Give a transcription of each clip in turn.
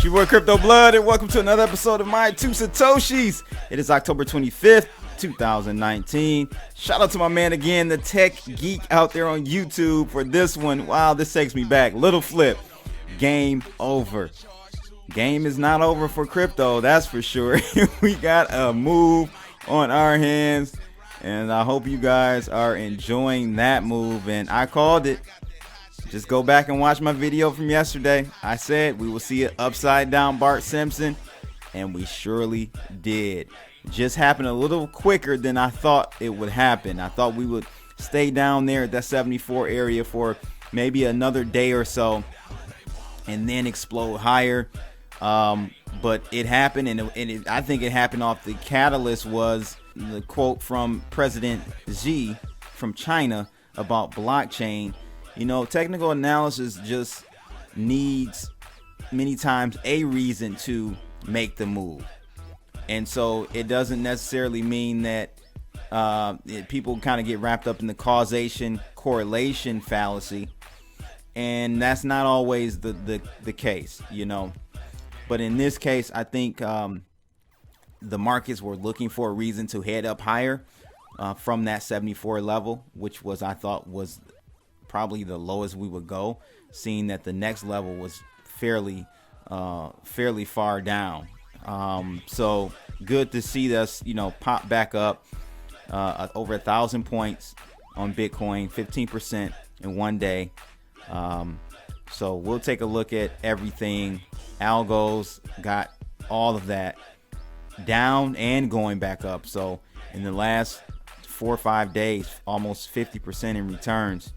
your boy Crypto Blood, and welcome to another episode of My Two Satoshis. It is October 25th, 2019. Shout out to my man again, the tech geek out there on YouTube for this one. Wow, this takes me back. Little flip. Game over. Game is not over for crypto, that's for sure. We got a move on our hands, and I hope you guys are enjoying that move. And I called it. Just go back and watch my video from yesterday. I said we will see an upside down Bart Simpson, and we surely did. Just happened a little quicker than I thought it would happen. I thought we would stay down there at that 74 area for maybe another day or so and then explode higher. But it happened, and I think it happened off the catalyst was the quote from President Xi from China about blockchain. You know, technical analysis just needs many times a reason to make the move. And so it doesn't necessarily mean that people kind of get wrapped up in the causation correlation fallacy. And that's not always the case, you know. But in this case, I think the markets were looking for a reason to head up higher from that 74 level, which was, I thought, was probably the lowest we would go, seeing that the next level was fairly far down. So good to see us, you know, pop back up over 1,000 points on Bitcoin, 15% in one day. So we'll take a look at everything. Algo's got all of that down and going back up. So in the last 4 or 5 days, almost 50% in returns.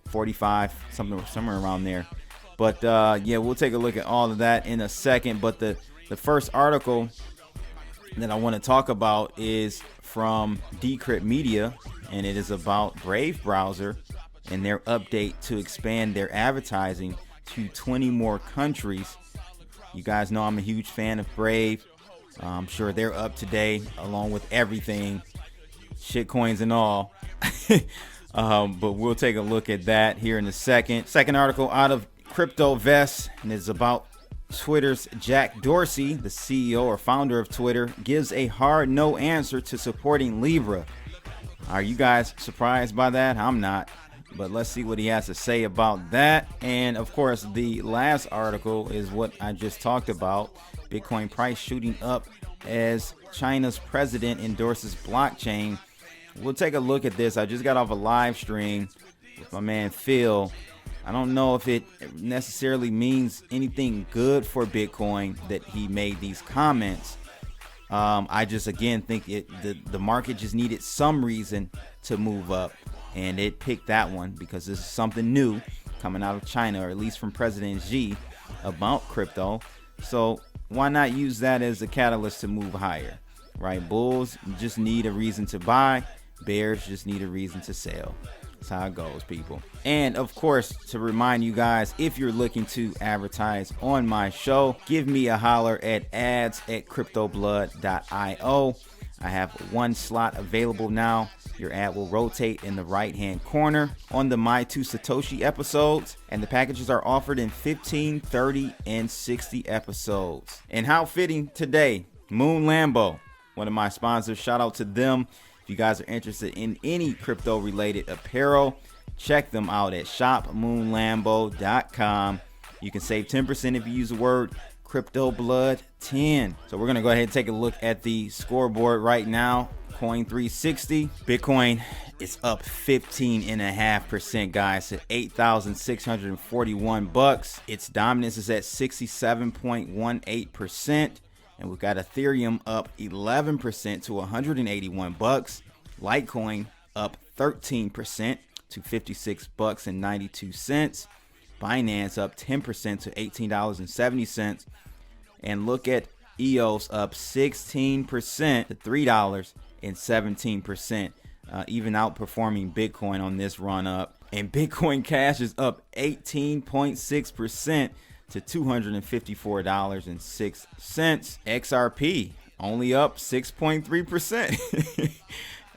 45, somewhere around there. But yeah, we'll take a look at all of that in a second. But the first article that I want to talk about is from Decrypt Media, and it is about Brave browser and their update to expand their advertising to 20 more countries. You guys know I'm a huge fan of Brave. I'm sure they're up today along with everything, shitcoins and all. But we'll take a look at that here in a second. Second article out of Crypto Vest, and it's about Twitter's Jack Dorsey, the CEO or founder of Twitter, gives a hard no answer to supporting Libra. Are you guys surprised by that? I'm not. But let's see what he has to say about that. And of course, the last article is what I just talked about. Bitcoin price shooting up as China's president endorses blockchain. We'll take a look at this. I just got off a live stream with my man Phil. I don't know if it necessarily means anything good for Bitcoin that he made these comments. I just, again, think the market just needed some reason to move up. And it picked that one because this is something new coming out of China, or at least from President Xi, about crypto. So why not use that as a catalyst to move higher, right? Bulls just need a reason to buy. Bears just need a reason to sell. That's how it goes, people. And of course, to remind you guys, if you're looking to advertise on my show, give me a holler at ads@cryptoblood.io. I have one slot available now. Your ad will rotate in the right hand corner on the My Two Satoshi episodes, and the packages are offered in 15, 30, and 60 episodes. And how fitting today, Moon Lambo, one of my sponsors. Shout out to them. If you guys are interested in any crypto related apparel, check them out at shopmoonlambo.com. You can save 10% if you use the word CryptoBlood10. So we're going to go ahead and take a look at the scoreboard right now. Coin 360. Bitcoin is up 15.5%, guys, to $8,641. Its dominance is at 67.18%. And we've got Ethereum up 11% to $181. Litecoin up 13% to $56.92. Binance up 10% to $18.70. And look at EOS up 16% to $3.17, even outperforming Bitcoin on this run up. And Bitcoin Cash is up 18.6% to $254.06. XRP only up 6.3%.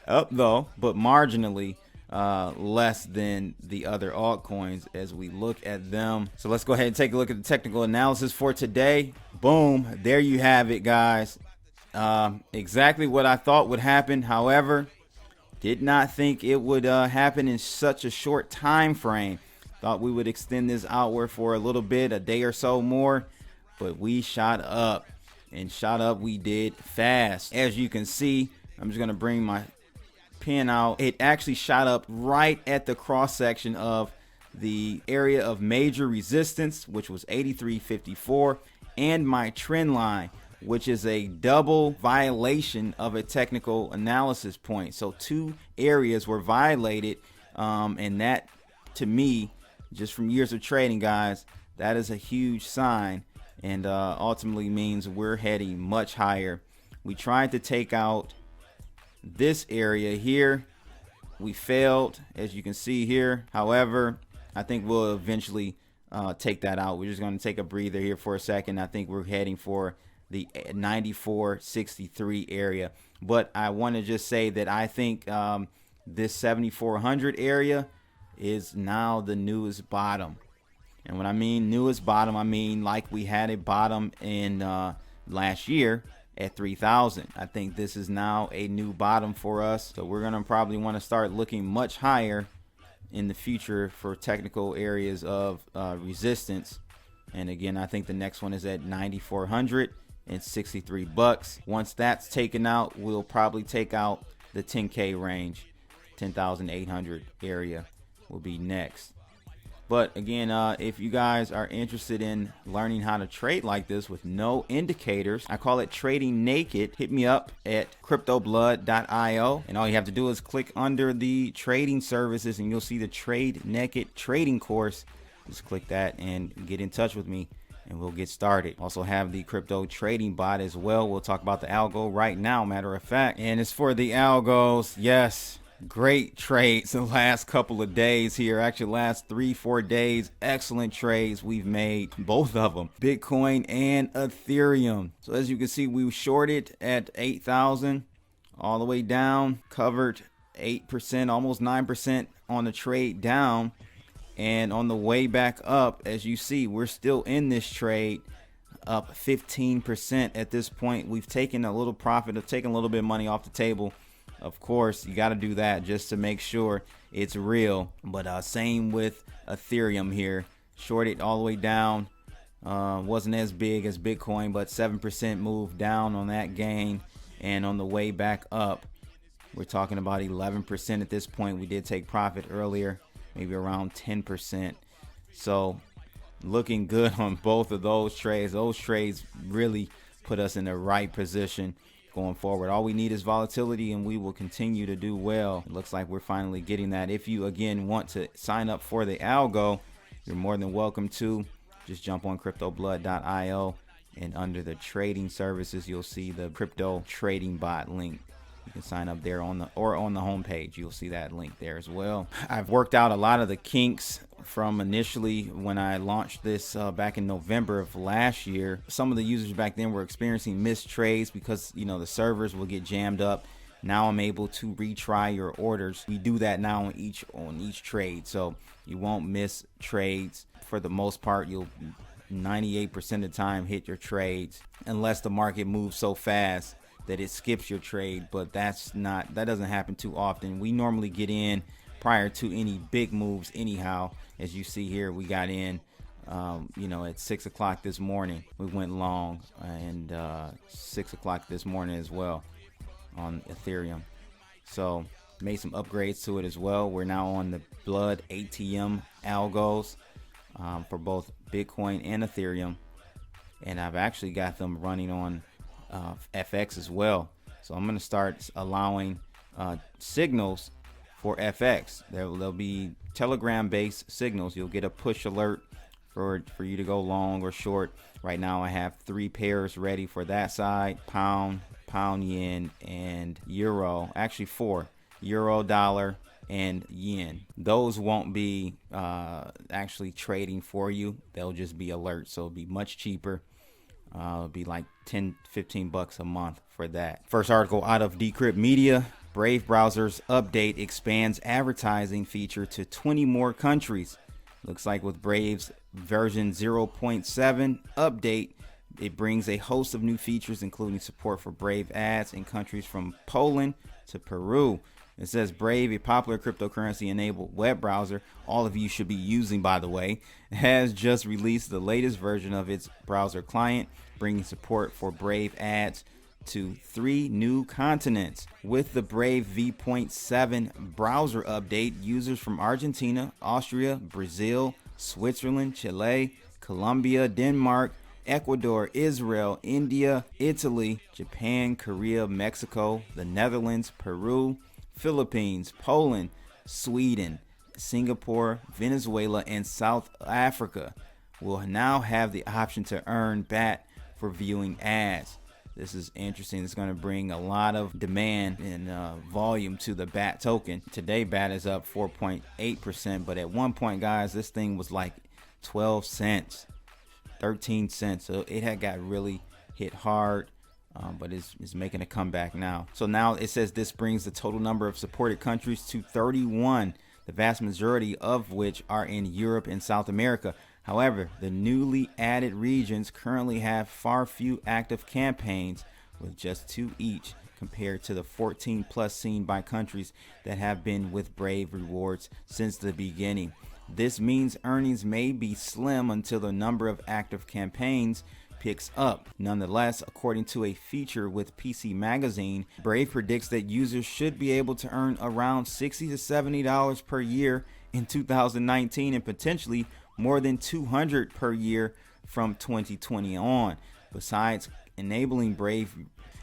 Up though, but marginally. less than the other altcoins as we look at them. So let's go ahead and take a look at the technical analysis for today. Boom, there you have it, guys. Exactly what I thought would happen. However, did not think it would happen in such a short time frame. Thought we would extend this outward for a little bit, a day or so more, but we shot up, and shot up we did fast. As you can see, I'm just gonna bring my pen out. It actually shot up right at the cross section of the area of major resistance, which was 83.54, and my trend line, which is a double violation of a technical analysis point. So two areas were violated, and that, to me, just from years of trading, guys, that is a huge sign, and ultimately means we're heading much higher. We tried to take out this area here. We failed, as you can see here. However, I think we'll eventually take that out. We're just going to take a breather here for a second. I think we're heading for the 94.63 area, but I want to just say that I think this 7,400 area is now the newest bottom. And when I mean newest bottom, I mean like we had a bottom in last year at 3,000. I think this is now a new bottom for us, so we're gonna probably want to start looking much higher in the future for technical areas of resistance. And again, I think the next one is at 9,400 and 63 bucks. Once that's taken out, we'll probably take out the 10K range. 10,800 area will be next. But again, if you guys are interested in learning how to trade like this with no indicators, I call it trading naked. Hit me up at cryptoblood.io, and all you have to do is click under the trading services and you'll see the Trade Naked trading course. Just click that and get in touch with me, and we'll get started. Also have the crypto trading bot as well. We'll talk about the algo right now, matter of fact. And it's for the algos. Yes, great trades the last couple of days here. Actually, last 3-4 days. Excellent trades we've made, both of them, Bitcoin and Ethereum. So as you can see, we shorted at 8,000 all the way down, covered 8%, almost 9% on the trade down. And on the way back up, as you see, we're still in this trade, up 15% at this point. We've taken a little profit, have taken a little bit of money off the table. Of course, you got to do that just to make sure it's real. But same with Ethereum here. Shorted all the way down. Wasn't as big as Bitcoin, but 7% move down on that gain. And on the way back up, we're talking about 11% at this point. We did take profit earlier, maybe around 10%. So looking good on both of those trades. Those trades really put us in the right position going forward. All we need is volatility, and we will continue to do well. It looks like we're finally getting that. If you again want to sign up for the algo, you're more than welcome to. Just jump on cryptoblood.io, and under the trading services, you'll see the crypto trading bot link. You can sign up there on the homepage. You'll see that link there as well. I've worked out a lot of the kinks from initially when I launched this back in November of last year. Some of the users back then were experiencing missed trades because, you know, the servers will get jammed up. Now I'm able to retry your orders. We do that now on each trade, so you won't miss trades. For the most part, you'll 98% of the time hit your trades, unless the market moves so fast that it skips your trade. But that doesn't happen too often. We normally get in prior to any big moves anyhow. As you see here, we got in at 6 o'clock this morning. We went long, and 6 o'clock this morning as well on Ethereum. So made some upgrades to it as well. We're now on the Blood ATM algos for both Bitcoin and Ethereum, and I've actually got them running on FX as well. So I'm going to start allowing signals for FX. There'll be Telegram based signals. You'll get a push alert for you to go long or short. Right now I have 3 pairs ready for that side: pound yen, and euro. Actually 4: euro, dollar, and yen. Those won't be actually trading for you. They'll just be alerts, so it'll be much cheaper. It'll be like 10-15 bucks a month for that. First article out of Decrypt Media. Brave browser's update expands advertising feature to 20 more countries. Looks like with Brave's version 0.7 update, it brings a host of new features, including support for Brave ads in countries from Poland to Peru. It says Brave, a popular cryptocurrency-enabled web browser all of you should be using, by the way, has just released the latest version of its browser client, bringing support for Brave ads to 3 new continents. With the Brave v.7 browser update, users from Argentina, Austria, Brazil, Switzerland, Chile, Colombia, Denmark, Ecuador, Israel, India, Italy, Japan, Korea, Mexico, the Netherlands, Peru, Philippines, Poland, Sweden, Singapore, Venezuela, and South Africa will now have the option to earn BAT for viewing ads. This is interesting. It's going to bring a lot of demand and volume to the BAT token. Today, BAT is up 4.8%, but at one point, guys, this thing was like 12 cents. 13 cents. So it had got really hit hard, but it's making a comeback now. So now it says this brings the total number of supported countries to 31, the vast majority of which are in Europe and South America. However, the newly added regions currently have far few active campaigns, with just 2 each, compared to the 14 plus seen by countries that have been with Brave rewards since the beginning. This means earnings may be slim until the number of active campaigns picks up. Nonetheless, according to a feature with PC Magazine, Brave predicts that users should be able to earn around $60 to $70 per year in 2019 and potentially more than $200 per year from 2020 on. Besides enabling Brave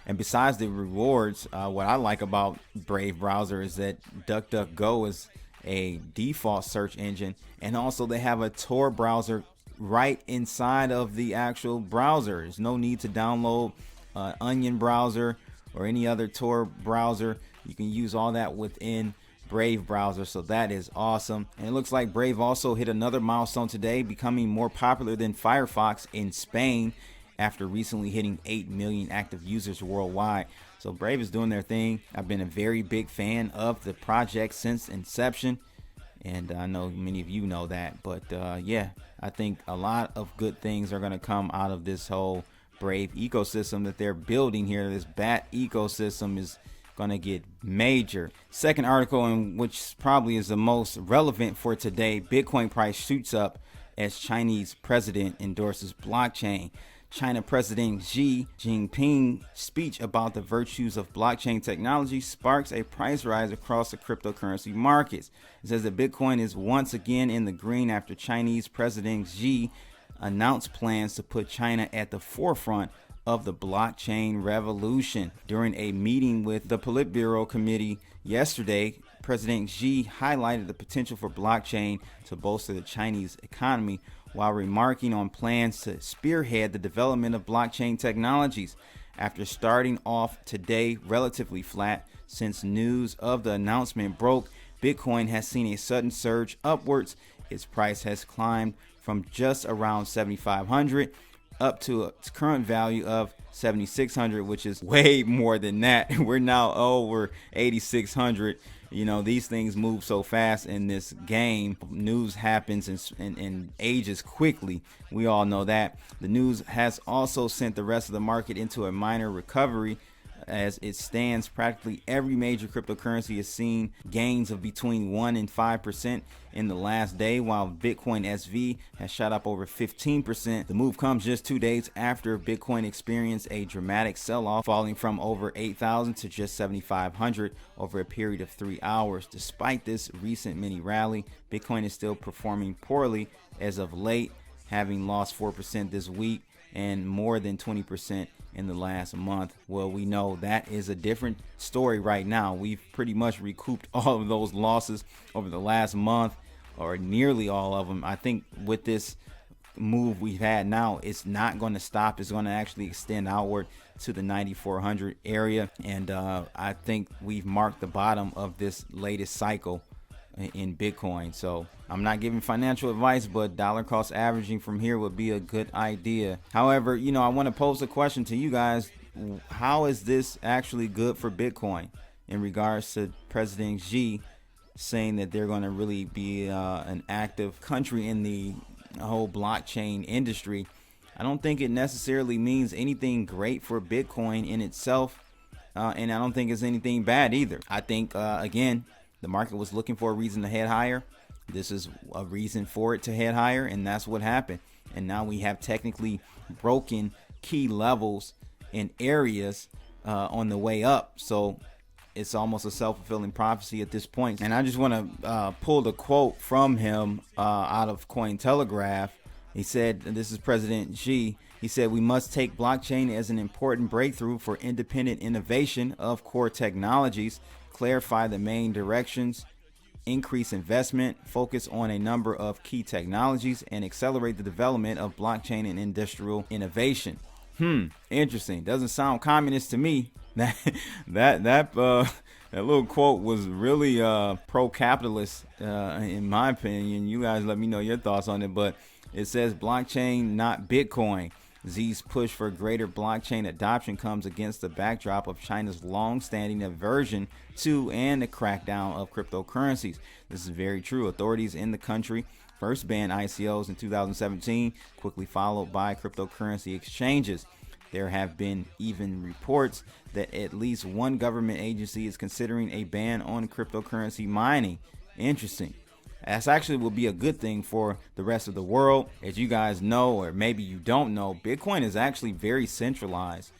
and besides the rewards, what I like about Brave browser is that DuckDuckGo is a default search engine, and also they have a Tor browser right inside of the actual browser. There's no need to download Onion browser or any other Tor browser. You can use all that within Brave browser, so that is awesome. And it looks like Brave also hit another milestone today, becoming more popular than Firefox in Spain after recently hitting 8 million active users worldwide. So Brave is doing their thing. I've been a very big fan of the project since inception, and I know many of you know that. But yeah, I think a lot of good things are going to come out of this whole Brave ecosystem that they're building here. This BAT ecosystem is going to get major. Second article, and which probably is the most relevant for today, Bitcoin price shoots up as Chinese president endorses blockchain. China President Xi Jinping's speech about the virtues of blockchain technology sparks a price rise across the cryptocurrency markets. It says that Bitcoin is once again in the green after Chinese President Xi announced plans to put China at the forefront of the blockchain revolution. During a meeting with the Politburo committee yesterday, President Xi highlighted the potential for blockchain to bolster the Chinese economy, while remarking on plans to spearhead the development of blockchain technologies. After starting off today relatively flat since news of the announcement broke, Bitcoin has seen a sudden surge upwards. Its price has climbed from just around 7,500 up to its current value of 7,600, which is way more than that. We're now over 8,600. You know, these things move so fast in this game. News happens and ages quickly. We all know that. The news has also sent the rest of the market into a minor recovery. As it stands, practically every major cryptocurrency has seen gains of between 1% and 5% in the last day, while Bitcoin SV has shot up over 15%. The move comes just 2 days after Bitcoin experienced a dramatic sell-off, falling from over 8,000 to just 7,500 over a period of 3 hours. Despite this recent mini rally, Bitcoin is still performing poorly as of late, having lost 4% this week and more than 20% in the last month. Well, we know that is a different story right now. We've pretty much recouped all of those losses over the last month, or nearly all of them. I think with this move we've had now, it's not going to stop. It's going to actually extend outward to the 9,400 area, and I think we've marked the bottom of this latest cycle in Bitcoin. So I'm not giving financial advice, but dollar cost averaging from here would be a good idea. However, I want to pose a question to you guys. How is this actually good for Bitcoin? in regards to President Xi saying that they're going to really be an active country in the whole blockchain industry. I don't think it necessarily means anything great for Bitcoin in itself, and I don't think it's anything bad either. I think, again, the market was looking for a reason to head higher. This is a reason for it to head higher, and that's what happened. And now we have technically broken key levels in areas on the way up. So it's almost a self-fulfilling prophecy at this point. And I just want to pull the quote from him out of Cointelegraph. He said, and this is President Xi, he said, "We must take blockchain as an important breakthrough for independent innovation of core technologies, clarify the main directions, increase investment, focus on a number of key technologies, and accelerate the development of blockchain and industrial innovation." Interesting. Doesn't sound communist to me. That little quote was really pro-capitalist in my opinion. You guys let me know your thoughts on it, but it says blockchain, not Bitcoin. Xi's push for greater blockchain adoption comes against the backdrop of China's long-standing aversion to and the crackdown of cryptocurrencies. This is very true. Authorities in the country first banned ICOs in 2017, quickly followed by cryptocurrency exchanges. There have been even reports that at least one government agency is considering a ban on cryptocurrency mining. Interesting. That's actually will be a good thing for the rest of the world. As you guys know, or maybe you don't know, Bitcoin is actually very centralized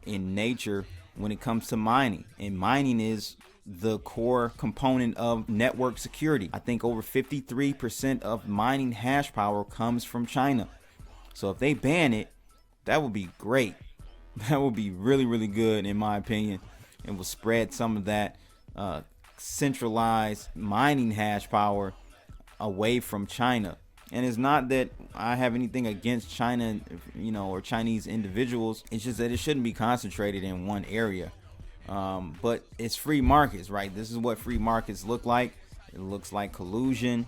in nature when it comes to mining. And mining is the core component of network security. I think over 53% of mining hash power comes from China. So if they ban it, that would be great. That would be really, really good in my opinion. It will spread some of that centralized mining hash power away from China. And it's not that I have anything against China, or Chinese individuals. It's just that it shouldn't be concentrated in one area. But it's free markets, right? This is what free markets look like. It looks like collusion,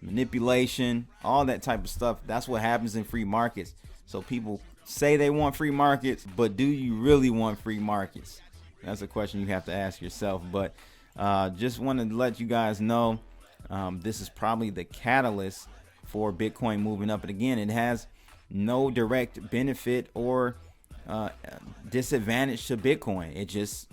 manipulation, all that type of stuff. That's what happens in free markets. So people say they want free markets, but do you really want free markets? That's a question you have to ask yourself. But just wanted to let you guys know this is probably the catalyst for Bitcoin moving up. And again, it has no direct benefit or disadvantage to Bitcoin. It just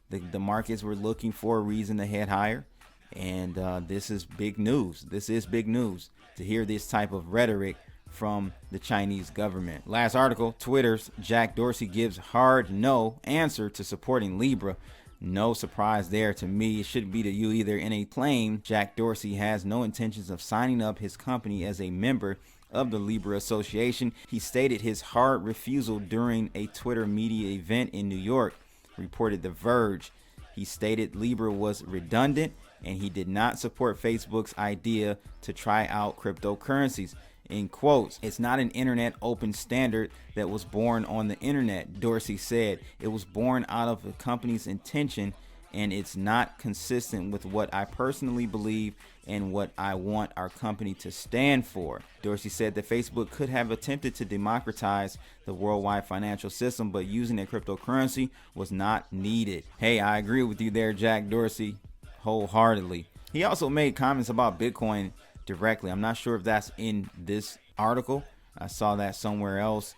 the markets were looking for a reason to head higher. And this is big news. This is big news to hear this type of rhetoric from the Chinese government. Last article, Twitter's Jack Dorsey gives hard no answer to supporting Libra. No surprise there to me. It should be to you either. In a claim, Jack Dorsey has no intentions of signing up his company as a member of the Libra Association. He stated his hard refusal during a Twitter media event in New York, reported The Verge. He stated Libra was redundant and he did not support Facebook's idea to try out cryptocurrencies. In quotes, "It's not an internet open standard that was born on the internet," Dorsey said. "It was born out of the company's intention, and it's not consistent with what I personally believe and what I want our company to stand for." Dorsey said that Facebook could have attempted to democratize the worldwide financial system, but using a cryptocurrency was not needed. Hey, I agree with you there, Jack Dorsey, wholeheartedly. He also made comments about Bitcoin directly. I'm not sure if that's in this article. I saw that somewhere else.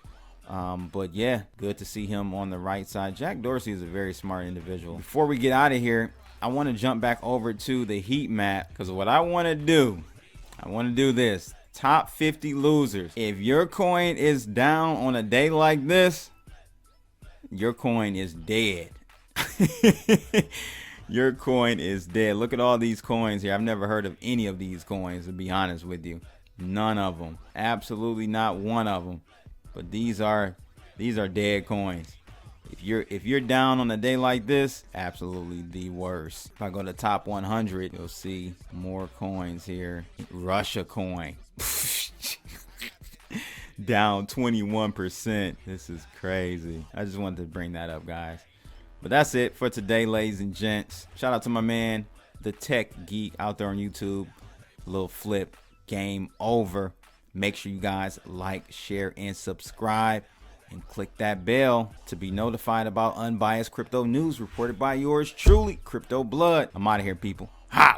But yeah, good to see him on the right side. Jack Dorsey is a very smart individual. Before we get out of here, I want to jump back over to the heat map, because what I want to do this. Top 50 losers. If your coin is down on a day like this, your coin is dead. Your coin is dead. Look at all these coins here. I've never heard of any of these coins, to be honest with you. None of them. Absolutely not one of them. But these are dead coins. If you're down on a day like this, absolutely the worst. If I go to top 100, you'll see more coins here. Russia coin. Down 21%. This is crazy. I just wanted to bring that up, guys. But that's it for today, ladies and gents. Shout out to my man, the Tech Geek, out there on YouTube. Little flip, game over. Make sure you guys like, share, and subscribe. and click that bell to be notified about unbiased crypto news reported by yours truly, Crypto Blood. I'm out of here, people. Holla!